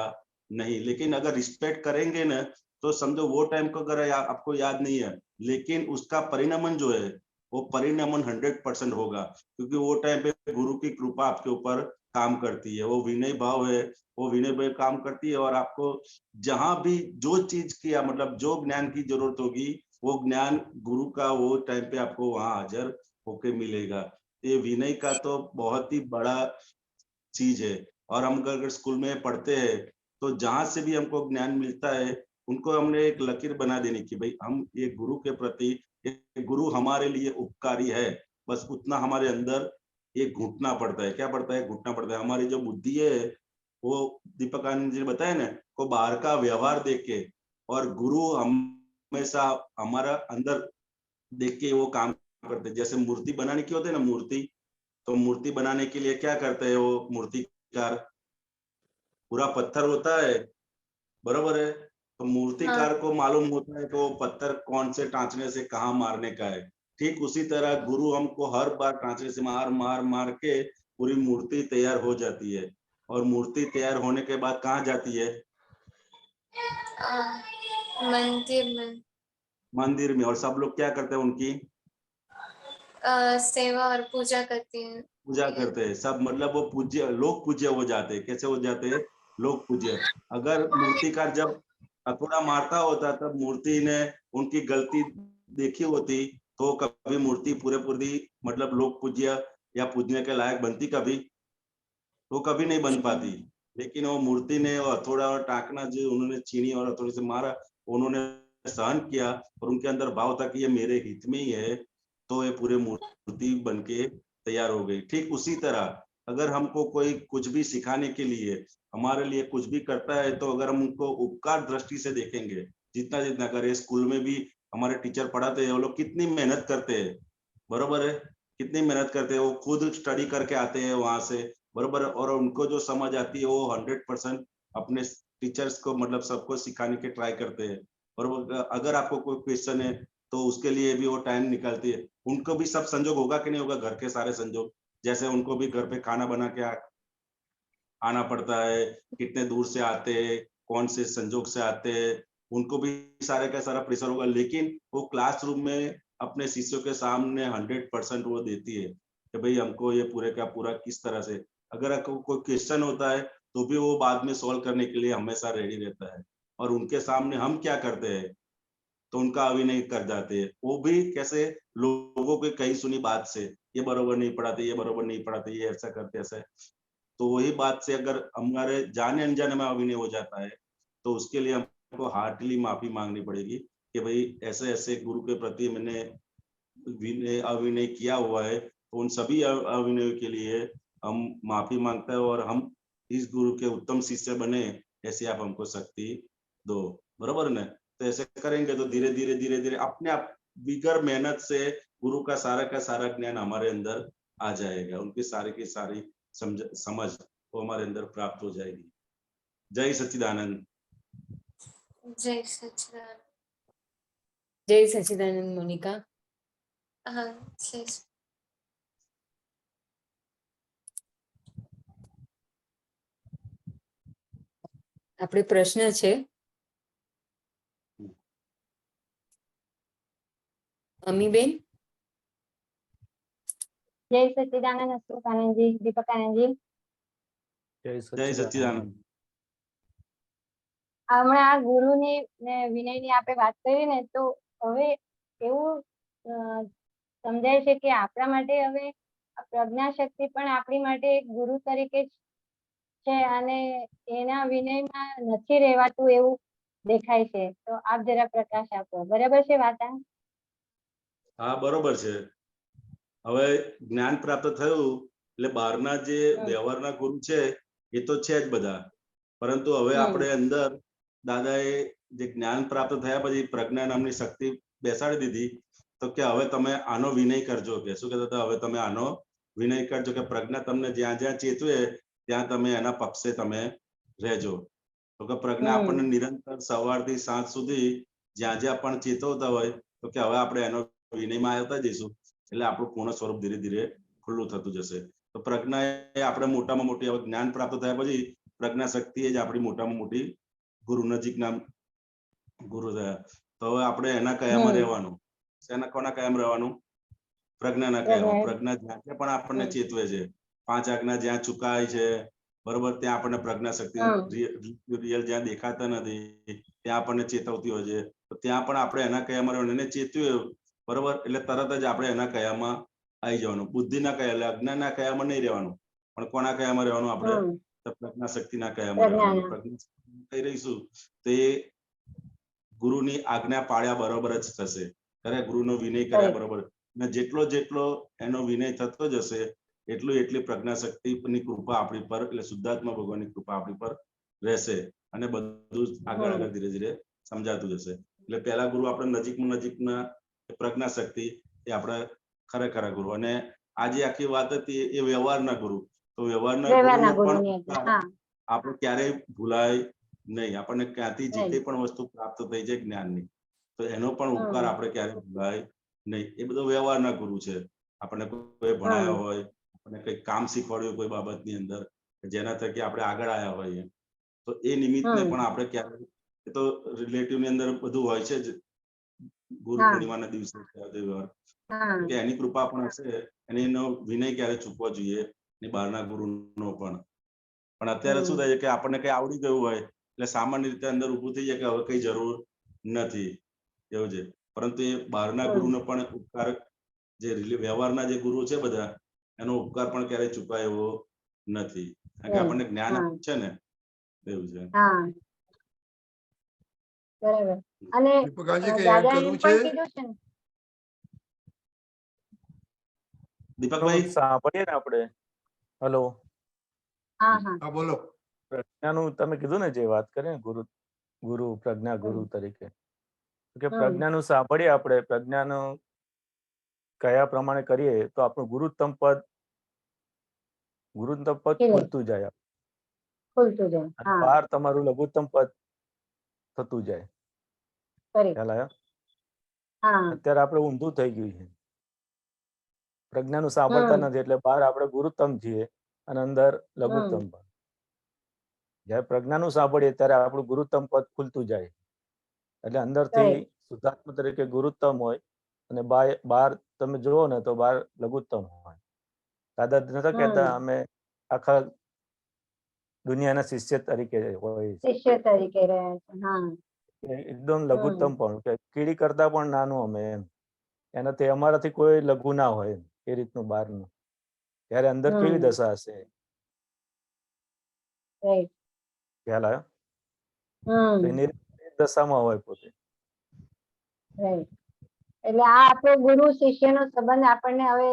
नहीं, लेकिन अगर रिस्पेक्ट करेंगे ना, तो समझो वो टाइम को अगर आपको याद नहीं है, लेकिन उसका परिणमन जो है वो परिणमन 100% होगा, क्योंकि वो टाइम पे गुरु की कृपा आपके ऊपर काम करती है, वो विनय भाव है, वो विनय भाव काम करती है, और आपको जहां भी जो चीज की मतलब जो ज्ञान की जरूरत होगी, वो ज्ञान गुरु का वो टाइम पे आपको वहां हाजिर होके मिलेगा। ये विनय का तो बहुत ही बड़ा चीज है। और हम अगर स्कूल में पढ़ते हैं, तो जहां से भी हमको ज्ञान मिलता है, उनको हमने एक लकीर बना देनी कि भाई हम ये गुरु के प्रति, गुरु हमारे लिए उपकारी है, बस उतना हमारे अंदर ये घुटना पड़ता है। क्या पड़ता है? घुटना पड़ता है। हमारी जो बुद्धि है वो दीपक आनंद जी ने बताया ना, को बाहर का व्यवहार देख के, और गुरु हमेशा हमारा अंदर देख के वो काम करते हैं। जैसे मूर्ति बनाने की होती है ना, मूर्ति, तो मूर्ति बनाने के लिए क्या करते हैं वो मूर्तिकार? पूरा पत्थर होता है, बरोबर है, तो मूर्तिकार को मालूम होता है कि वो पत्थर कौन से टांचने से कहाँ मारने का है। ठीक उसी तरह गुरु हमको हर बार टांचने से मार मार मार के पूरी मूर्ति तैयार हो जाती है, और मूर्ति तैयार होने के बाद कहाँ जाती है? मंदिर में मंदिर में। और सब लोग क्या करते हैं? उनकी सेवा और पूजा करती हैं। पूजा करते हैं सब, मतलब वो पूज्य, लोग पूज्य हो जाते हैं। कैसे हो जाते हैं? लोग पूज्य। अगर मूर्तिकार जब हथौड़ा मारता होता तब मूर्ति ने उनकी गलती देखी होती, तो कभी मूर्ति पूरे पूरी मतलब लोग पूज्य या पूजने के लायक बनती कभी? वो कभी नहीं बन पाती। लेकिन वो मूर्ति ने वो हथौड़ा और टाकना जो उन्होंने छीनी और हथौड़े से मारा, उन्होंने सहन किया, और उनके अंदर भाव था कि ये मेरे हित में ही है, तो ये पूरे मूर्ति बन के तैयार हो गई। ठीक उसी तरह अगर हमको कोई कुछ भी सिखाने के लिए, हमारे लिए कुछ भी करता है, तो अगर हम उनको उपकार दृष्टि से देखेंगे, जितना जितना करे, स्कूल में भी हमारे टीचर पढ़ाते हैं, वो लोग कितनी मेहनत करते हैं, बरोबर है, कितनी मेहनत करते हैं, वो खुद स्टडी करके आते हैं वहां से, बरोबर, और उनको जो समझ आती है वो 100% अपने टीचर्स को मतलब सबको सिखाने के ट्राई करते हैं। और अगर आपको कोई क्वेश्चन है तो उसके लिए भी वो टाइम निकालती है। उनको भी सब संजोग होगा कि नहीं होगा, घर के सारे संजोग, जैसे उनको भी घर पे खाना बना के आना पड़ता है, कितने दूर से आते हैं, कौन से संजोग से आते हैं, उनको भी सारे का सारा प्रेशर होगा, लेकिन वो क्लासरूम में अपने शिष्यों के सामने 100% वो देती है कि भाई हमको ये पूरे का पूरा किस तरह से, अगर आपको कोई क्वेश्चन होता है तो भी वो बाद में सॉल्व करने के लिए हमेशा रेडी रहता है। और उनके सामने हम क्या करते हैं, तो उनका अभिनय कर जाते हैं। वो भी कैसे? लोगों की कही सुनी बात से, ये बरोबर नहीं पढ़ाते, ये बरोबर नहीं पढ़ाते, ये ऐसा करते, ऐसा। तो वही बात से अगर हमारे जाने अनजाने में अभिनय हो जाता है, तो उसके लिए हमको हार्टली माफी मांगनी पड़ेगी कि भाई ऐसे ऐसे गुरु के प्रति मैंने अभिनय किया हुआ है, तो उन सभी अभिनय के लिए हम माफी मांगते हैं, और हम इस गुरु के उत्तम शिष्य बने, ऐसे आप हमको शक्ति दो, बरोबर ना? तो ऐसे करेंगे तो धीरे धीरे धीरे धीरे अपने आप बिगर मेहनत से गुरु का सारा ज्ञान हमारे अंदर आ जाएगा, उनकी सारी की सारी समझ वो हमारे अंदर प्राप्त हो जाएगी। जय सच्चिदानंद। जय सच्चिदानंद। जय सच्चिदानंद मोनिका। हाँ, जय આપણે પ્રશ્ન છે અમીબેન। जय सच्चिदानंद अशोक आनंद जी, दीपक आनंद जी। जय जय सच्चिदानंद। सच्चिदानंद। હમણાં આ ગુરુની ને વિનયની આપણે વાત કરી ને, તો હવે એવું સમજાય છે કે આપણા માટે હવે પ્રજ્ઞાશક્તિ પણ આપણી માટે એક ગુરુ તરીકે છે, અને એના વિનયમાં નથી રહેવાતું એવું દેખાય છે। તો આપ જરા પ્રકાશ આપો, બરાબર છે વાત આ? હા બરોબર છે। હવે જ્ઞાન પ્રાપ્ત થયું એટલે બહારના જે વ્યવહારના ગુરુ છે એ તો છે જ બધા, પરંતુ હવે આપણે અંદર દાદાએ જે જ્ઞાન પ્રાપ્ત થયા પછી પ્રજ્ઞા નામની શક્તિ બેસાડી દીધી, તો કે હવે તમે આનો વિનય કરજો, કે શું કહેતા હતા, હવે તમે આનો વિનય કરજો, કે પ્રજ્ઞા તમને જ્યાં જ્યાં ચેતવે ત્યાં તમે એના પક્ષે તમે રહેજો। તો કે પ્રજ્ઞા આપણને નિરંતર સવારથી સાંજ સુધી જ્યાં જ્યાં પણ ચેતવતા હોય, તો કે હવે આપણે એનો વિનયમાં આવતા જઈશું, એટલે આપણું પૂર્ણ સ્વરૂપ ધીરે ધીરે ખુલ્લું થતું જશે। તો પ્રજ્ઞા એ આપણે મોટામાં મોટી, હવે જ્ઞાન પ્રાપ્ત થયા પછી પ્રજ્ઞા શક્તિ એ જ આપણી મોટામાં મોટી ગુરુ નજીકના ગુરુ થયા। તો હવે આપણે એના કયામાં રહેવાનું, એના કોના કયામાં રહેવાનું? પ્રજ્ઞાના કયામાં। પ્રજ્ઞા જ્યાં પણ આપણને ચેતવે છે, 5 આજ્ઞા જ્યાં ચુકાય છે, બરોબર, ત્યાં આપણને પ્રજ્ઞા શક્તિ રિયલ જ્યાં દેખાતા નથી ત્યાં આપણને ચેતવતી હોય છે, તો ત્યાં પણ આપણે એના કયામાં રહેવાનું, એને ચેતવ્યું બરોબર, એટલે તરત જ આપણે એના કયામાં આવી જવાનું। બુદ્ધિના કયા એટલે અજ્ઞાનના કયામાં નહીં રહેવાનું, પણ કોના કયામાં રહેવાનું? આપણે પ્રજ્ઞા શક્તિના કયામાં રહેવાનું। પ્રજ્ઞા શક્તિ રહીશું તો એ ગુરુની આજ્ઞા પાળ્યા બરોબર જ થશે, ખરે ગુરુનો વિનય કર્યા બરોબર, અને જેટલો જેટલો એનો વિનય થતો જશે એટલી પ્રજ્ઞાશક્તિની કૃપા આપણી પર એટલે શુદ્ધાત્મા ભગવાનની કૃપા આપણી પર રહેશે અને બધું જ આગળ ધીરે ધીરે સમજાતું જશે. એટલે પહેલા ગુરુ આપણે નજીકના પ્રજ્ઞાશક્તિ એ આપણા ખરેખર ગુરુ, અને આજે આખી વાત હતી એ વ્યવહારના ગુરુ. તો વ્યવહારના ગુરુનો પણ ઉપકાર આપણે ક્યારેય ભૂલાય નહીં. આપણને ક્યાંથી જે કંઈ પણ વસ્તુ પ્રાપ્ત થઈ જાય જ્ઞાનની, તો એનો પણ ઉપકાર આપણે ક્યારેય ભૂલાય નહીં. એ બધો વ્યવહારના ગુરુ છે. આપણને કોઈ ભણાયા હોય, આપણને કંઈક કામ શીખવાડ્યું કોઈ બાબતની અંદર, જેના થકી આપણે આગળ આવ્યા હોઈએ, તો એ નિમિત્તને પણ આપણે ક્યારેય, એ તો રિલેટિવ ની અંદર બધું હોય છે જ, ગુરુ પૂર્ણિમાના દિવસે કે એની કૃપા પણ હશે, અને એનો વિનય ક્યારે ચૂકવો જોઈએ ને બહારના ગુરુનો પણ. પણ અત્યારે શું થાય છે કે આપણને કઈ આવડી ગયું હોય એટલે સામાન્ય રીતે અંદર ઊભું થઈ જાય કે હવે કઈ જરૂર નથી એવું છે. પરંતુ એ બહારના ગુરુનો પણ ઉપકાર, જે વ્યવહારના જે ગુરુ છે બધા, એનો ઉપકાર પણ ક્યારેય ચૂકાય એવો નથી, કારણ કે આપણને જ્ઞાન આપ્યું છે ને, એવું છે. બરાબર. અને દીપકાજી કે એડ દાદાએ કરવું પણ છે? કીધું છે ને. દીપકભાઈ સાંભળીએ ને આપણે. હલો, હા બોલો. પ્રજ્ઞાનું તમે કીધું ને, જે વાત કરી ને ગુરુ પ્રજ્ઞા ગુરુ તરીકે, કે પ્રજ્ઞાનું સાંભળીએ આપણે, પ્રજ્ઞાનું કયા પ્રમાણે કરીએ તો આપણું ગુરુત્તમ પદ ખુલતું જાય, અને બહાર તમારું લઘુત્તમ પદ થતું જાય. ખ્યાલ આવ્યો? અત્યારે આપણે ઊંધું થઈ ગયું છે, પ્રજ્ઞાનું સાંભળતા નથી એટલે બહાર આપણે ગુરુત્તમ છીએ અને અંદર લઘુત્તમ પદ. જયારે પ્રજ્ઞાનું સાંભળીએ ત્યારે આપણું ગુરુત્તમ પદ ખુલતું જાય, એટલે અંદરથી શુદ્ધાત્મા તરીકે ગુરુત્તમ હોય, અને બહાર તમે જુઓ ને તો બહાર લઘુત્તમ હોય. દાદા નતા કહેતા અમે આખા દુનિયાના શિષ્ય તરીકે હોય, એકદમ લઘુત્તમ પણ, કે કીડી કરતા પણ નાનું અમે એમ, એનાથી અમારાથી કોઈ લઘુ ના હોય એ રીતનું બહારનું. ત્યારે અંદર કેવી દશા હશે? ખ્યાલ આવ્યો? એની દશામાં હોય પોતે. એટલે આ આપણો ગુરુ શિષ્યનો સંબંધ આપણને હવે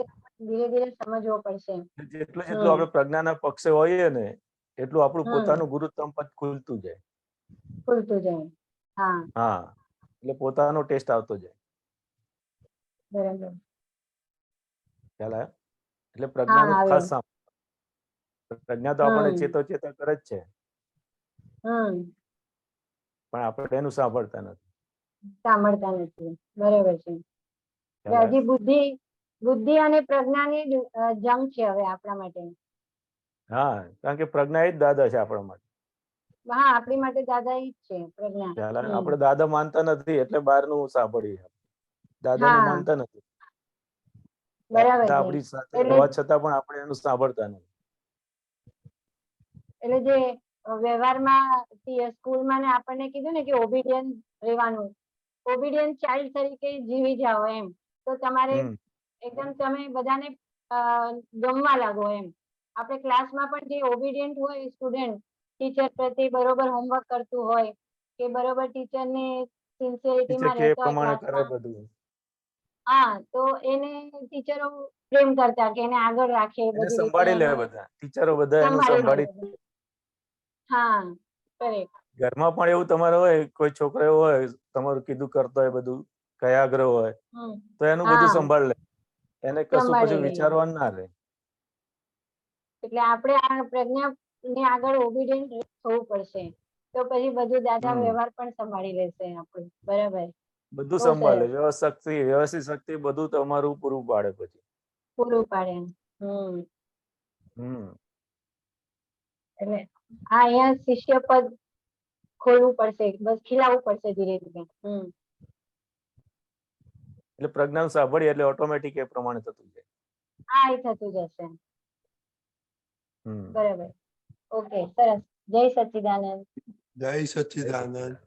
ધીરે ધીરે સમજવો પડશે. જેટલું આપણે પ્રજ્ઞાના પક્ષે હોઈએ ને, એટલું આપણું પોતાનું ગુરુત્તમ પદ ખુલતું જાય. હા, એટલે પોતાનો ટેસ્ટ આવતો જાય. બરાબર. ખ્યાલ આવ્યો? એટલે પ્રજ્ઞાનું ખાસ પ્રજ્ઞા તો આપણને ચેતો કરે જ છે, પણ આપણે એનું સાંભળતા નથી. બરાબર છે. હજી બુદ્ધિ અને પ્રજ્ઞાની જંગ છે હવે આપણા માટે. હા, કારણ કે પ્રજ્ઞા એ જ દાદા છે આપણા માટે. હા, આપણી માટે દાદા ઈ જ છે પ્રજ્ઞા. આપણે દાદા માનતા નથી એટલે બહારનું સાંભળીએ, દાદાને માનતા નથી. બરાબર. આપણી સાથે હોવા છતાં પણ આપણે એનું સાંભળતા નથી. એટલે જે વ્યવહારમાં સ્કૂલમાં ને આપણને કીધું ને કે ઓબીડિયન્ટ રહેવાનું, ઓબીડિયન્ટ ચાઇલ્ડ તરીકે જીવી જાઓ એમ, તો તમારે એકદમ તમે બધાને ગમવા લાગો એમ. આપણે ક્લાસમાં પણ જે ઓબીડિયન્ટ હોય સ્ટુડન્ટ, ટીચર પ્રત્યે બરોબર હોમવર્ક કરતું હોય, કે બરોબર ટીચરને સિન્સિયરિટીમાં રહેતો હોય ક્લાસમાં, તો એને ટીચરો પ્રેમ કરતા કે એને આગળ રાખે, બધી સંભાળી લે બધા ટીચરો, બધા એનું સંભાળી. હા, કરેક્ટ. ઘરમાં પણ એવું તમારે હોય, કોઈ છોકરો એવો હોય તમારું કીધું કરતો હોય, બધું કયાગ્રહ હોય, તો એનું બધું સંભાળ લે, એને કશું પછી વિચારવાનું ના રહે. એટલે આપણે આ પ્રજ્ઞાને આગળ ઓબીડિયન્ટ થવું પડશે, તો પછી બધું દાદા વ્યવહાર પણ સંભાળી લેશે આપણું. બરાબર, બધું સંભાળે, વ્યવસ્થિત શક્તિ બધું તમારું પૂરું પાડે પછી. પૂરું પાડે. એટલે અહીંયા શિષ્ય પદ ખોલવું પડશે, બસ ખીલાવવું પડશે ધીરે ધીરે. એટલે પ્રજ્ઞા સાંભળીએ એટલે ઓટોમેટિક એ પ્રમાણે થતું જાય. હા, એ થતું જશે. બરાબર. ઓકે, સરસ. જય સચ્ચિદાનંદ. જય सच्चिदानंद।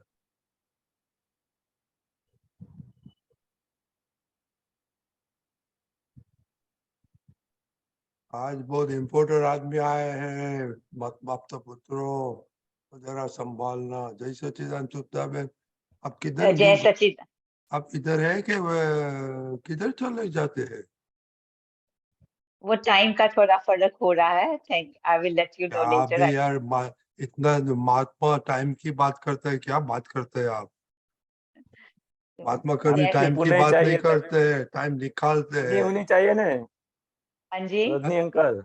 आज बहुत इम्पोर्टेंट आदमी आए हैं, बाप तो पुत्रों, जरा संभालना। जय सच्चिदानंद। चुपता बहन, आप किधर? जय सच्चिदानंद। आप इधर है कि किधर चले जाते हैं? वो टाइम का थोड़ा फर्क हो रहा है। Thank I will let you know आप लेटर। भी यार इतना महात्मा टाइम की बात करते हैं, क्या बात करते हैं आप? महात्मा कभी जैसे- टाइम की पुण्य बात नहीं चाहिए, करते हैं, टाइम निकालते पुण्य हैं। होनी चाहिए ना हाँ जी। रजनी अंकल,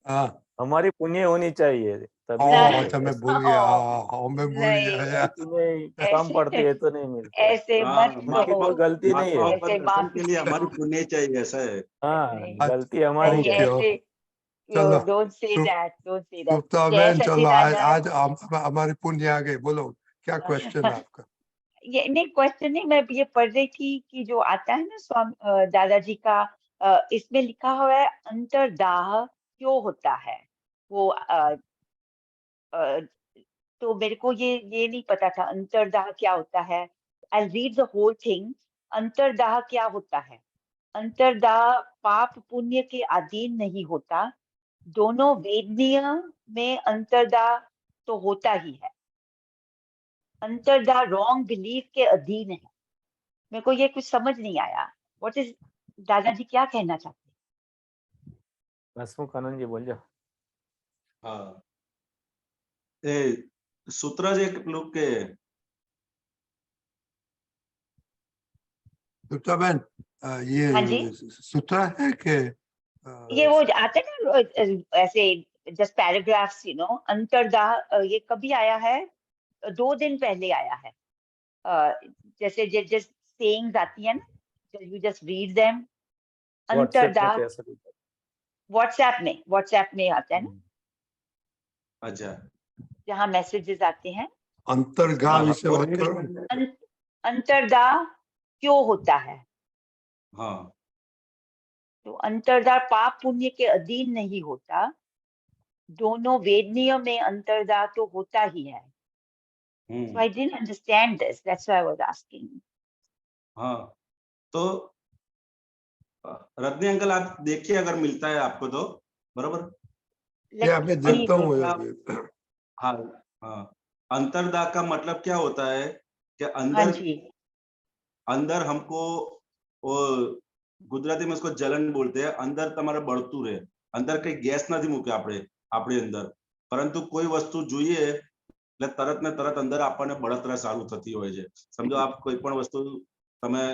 हाँ हमारी पुण्य होनी चाहिए तभी नहीं, अच्छा मैं भूल गया। हाँ मैं भूल नहीं, गया। पुण्य कम ऐसे पड़ती है तो नहीं मिलते। ऐसे हाँ, मत हमारी कहो। कोई गलती नहीं है। महात्माओं का ऐसे दर्शन बात के लिए हमारी पुण्य चाहिए, ऐसा है। हाँ, नहीं, गलती हमारी नहीं, है। ऐसे चलो, डोंट से सु- दैट, डोंट से दैट। सुप्ता जय बहन चलो, आज सच्चिदानंद। आज हमारे पुण्य आ गए। बोलो क्या क्वेश्चन है आपका? ये नहीं, क्वेश्चन नहीं, मैं ये पढ़ रही थी कि जो आता है ना स्वामी दादाजी का, इसमें लिखा हुआ है अंतर्दाह क्यों होता है। वो तो मेरे को ये नहीं पता था अंतर्दाह क्या होता है। I read the whole thing. अंतर्दाह क्या होता है? अंतर्दाह पाप पुण्य के अधीन नहीं होता, दोनों वेदनीय में अंतर्दाह तो होता ही है। अंतर्दाह रॉन्ग बिलीफ के अधीन है। मेरे को ये कुछ समझ नहीं आया। व्हाट इज, दादाजी क्या कहना चाहते हैं? हसमुख आनंद जी बोल जाओ। हाँ, ए सूत्रज एक लोग के सुप्ता बहन हाँ ये जी। सूत्र है कि ये वो आते हैं ना ऐसे जस्ट पैराग्राफ्स, अंतर्दाह, ये कभी आया है? 2 दिन पहले आया है। जैसे जस्ट सेइंग्स आती है ना, you just read them. WhatsApp में अंतर्दाह कैसे होता व्हाट्सएप में आता है ना, है? अच्छा, जहाँ मैसेजेस आते हैं। अंतर्गामी हाँ, से बात करो। अंतर्दाह क्यों होता है? हाँ, तो अंतर्दाह पाप पुण्य के अधीन नहीं होता, दोनों वेदनीय में अंतर्दाह तो होता ही है। So I didn't understand this. That's why I was asking. हाँ, तो रत्नी अंकल आप देखिए, अगर मिलता है आपको तो बराबर। या Let's मैं see. देखता हूँ। हाँ, हाँ, अंतर्दाह का मतलब क्या होता है कि हाँ अंदर जी। अंदर हमको वो गुजराती में उसको जलन बोलते हैं। अंदर તમારે બળતું રહે, અંદર કઈ ગેસ નથી મૂકે આપણી અંદર, પરંતુ કોઈ વસ્તુ જોઈએ એટલે તરત ને તરત અંદર આપણને બળતરા ચાલુ થતી હોય છે. સમજો આપ કોઈ પણ વસ્તુ તમે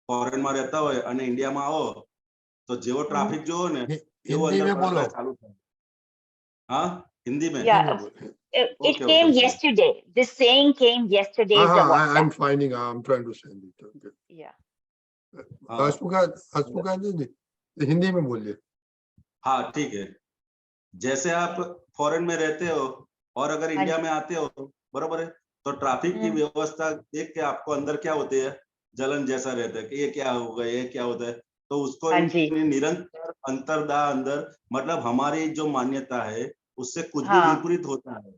ફોરેનમાં રહેતા હોય અને ઇન્ડિયામાં આવો તો જેવો ટ્રાફિક જોવો ને એવો हिंदी અંદર में बोलो। બળતરા ચાલુ થાય. हाँ, हिंदी में। Yeah, it Okay, came okay. yesterday. This saying came yesterday. हाँ in the हाँ WhatsApp. I'm finding, I'm trying to send it. Okay. Yeah. हसमुखा जी हिंदी में बोलिए। हाँ, ठीक है। जैसे आप फॉरेन में रहते हो और अगर इंडिया में आते हो, बराबर है, तो ट्रैफिक की व्यवस्था देख के आपको अंदर क्या होती है, जलन जैसा रहता है कि ये क्या होगा, ये क्या होता है। तो उसको हाँ जी। निरंतर अंतर्दाह अंदर, मतलब हमारी जो मान्यता है उससे कुछ भी हाँ। विपरीत होता है।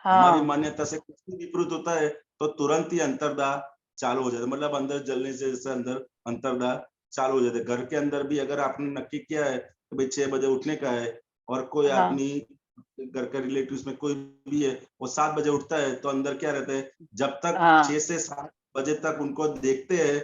हमारी हाँ। मान्यता से कुछ भी विपरीत होता है तो तुरंत ही अंतर्दाह चालू हो जाता है। मतलब अंदर जलने से जैसे अंदर अंतर्दाह चालू हो जाता है। घर के अंदर भी अगर आपने नक्की किया है कि भाई 6 बजे उठने का है और कोई हाँ। आदमी घर का रिलेटिव्स में कोई भी है वो 7 बजे उठता है, तो अंदर क्या रहता है, जब तक हाँ। 6 से 7 बजे तक उनको देखते हैं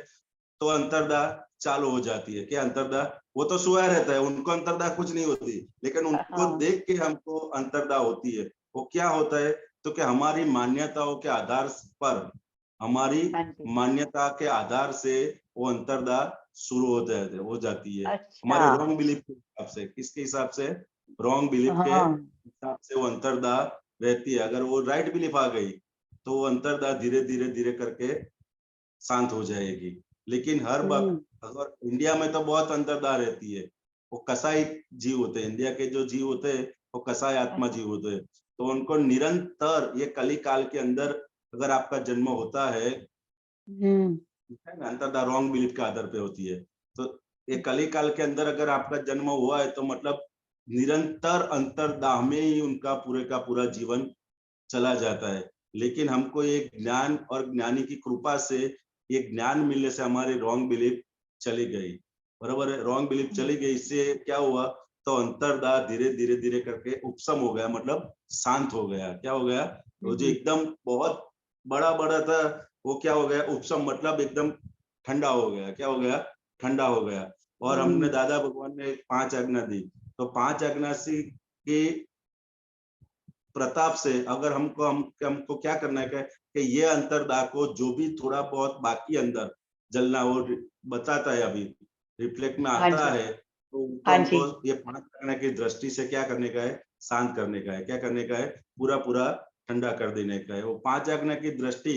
तो अंतर्दाह चालू हो जाती है। क्या अंतर्दाह, वो तो सोया रहता है, उनको अंतर्दाह कुछ नहीं होती, लेकिन उनको हाँ। देख के हमको अंतर्दाह होती है। वो क्या होता है, तो कि हमारी मान्यताओं के आधार पर, हमारी हाँ जी। मान्यता के आधार से वो अंतर्दाह शुरू हो जाती है। अच्छा। हमारे रॉन्ग बिलीफ के हिसाब से, किसके हिसाब से, रॉन्ग बिलीफ के हाँ। हिसाब से वो अंतर्दाह रहती है। अगर वो राइट बिलीफ आ गई तो वो अंतर्दाह धीरे धीरे धीरे करके शांत हो जाएगी। लेकिन हर वक्त अगर इंडिया में तो बहुत अंतर्दाह रहती है। वो कसाई जीव होते हैं, इंडिया के जो जीव होते हैं वो कसाई आत्मा जीव होते हैं, तो उनको निरंतर ये कली काल के अंदर अगर आपका जन्म होता है, अंतर्दाह रॉन्ग बिलीफ के आधार पे होती है, तो ये कली काल के अंदर अगर आपका जन्म हुआ है तो मतलब निरंतर अंतर्दाह में ही उनका पूरे का पूरा जीवन चला जाता है। लेकिन हमको ये ज्ञान और ज्ञानी की कृपा से, ये ज्ञान मिलने से हमारी रॉन्ग बिलीफ चली गई। बराबर है, रॉन्ग बिलीफ चली गई, इससे क्या हुआ, तो अंतर्दाह धीरे धीरे धीरे करके उपशम हो गया, मतलब शांत हो गया। क्या हो गया, वो जो एकदम बहुत बड़ा बड़ा था वो क्या हो गया, उपशम, मतलब एकदम ठंडा हो गया। क्या हो गया, ठंडा हो गया। और हमने दादा भगवान ने 5 आज्ञा दी, तो 5 आज्ञा के प्रताप से अगर हमको क्या करना है कि ये अंतर्दाह को जो भी थोड़ा बहुत बाकी अंदर जलना वो बताता है, अभी रिफ्लेक्ट में हाँ आता जी। है, तो हाँ हमको जी। ये 5 आज्ञा की दृष्टि से क्या करने का है, शांत करने का है, क्या करने का है, पूरा पूरा ठंडा कर देने का है। वो 5 आज्ञा की दृष्टि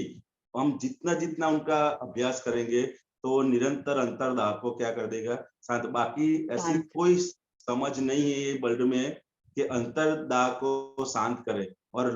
हम जितना जितना उनका अभ्यास करेंगे तो वो निरंतर अंतर्दाह को क्या कर देगा, शांत। बाकी ऐसी शांत। कोई समझ नहीं है ये वर्ल्ड में कि अंतर्दाह को शांत करे। और